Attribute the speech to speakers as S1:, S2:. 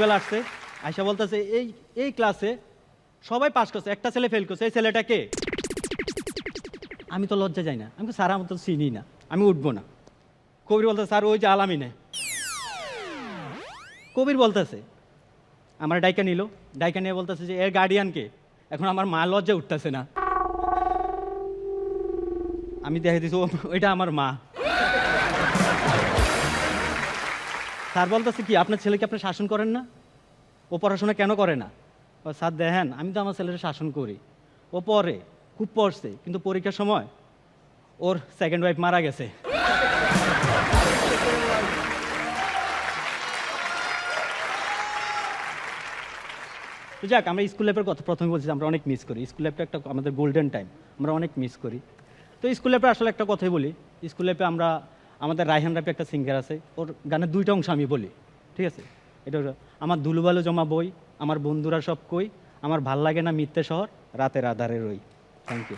S1: বেলা আসছে, আয়সা বলতেছে এই এই ক্লাসে সবাই পাস করছে, একটা ছেলে ফেল করছে, এই ছেলেটা কে? আমি তো লজ্জা যাই না, আমি তো স্যার আমার তো চিনি না, আমি উঠবো না। কবির বলতেছে স্যার ওই যে আলামিনে। কবির বলতেছে আমার ডাইকা নিল, ডাইকা নিয়ে বলতেছে যে এর গার্ডিয়ানকে। এখন আমার মা লজ্জা উঠতেছে না, আমি দেখে দিছি ওইটা আমার মা। স্যার বলতেছে কি আপনার ছেলেকে আপনি শাসন করেন না? ও পড়াশোনা কেন করে না? স্যার দেখেন আমি তো আমার ছেলের শাসন করি, ও পড়ে, খুব পড়ছে, কিন্তু পরীক্ষার সময় ওর সেকেন্ড ওয়াইফ মারা গেছে। তো যাক, আমরা স্কুল লাইফের কথা প্রথমে বলছি, আমরা অনেক মিস করি স্কুল লাইফটা, একটা আমাদের গোল্ডেন টাইম, আমরা অনেক মিস করি। তো স্কুল লাইফে আসলে একটা কথাই বলি, স্কুল লাইফে আমরা আমাদের রায়হান রাফি একটা সিঙ্গার আছে, ওর গানের দুইটা অংশ আমি বলি, ঠিক আছে? এটা হলো আমার ধুলোবালু জমা বই, আমার বন্ধুরা সব কই, আমার ভাল লাগে না মিথ্যে শহর, রাতের আধারে রই। Thank you.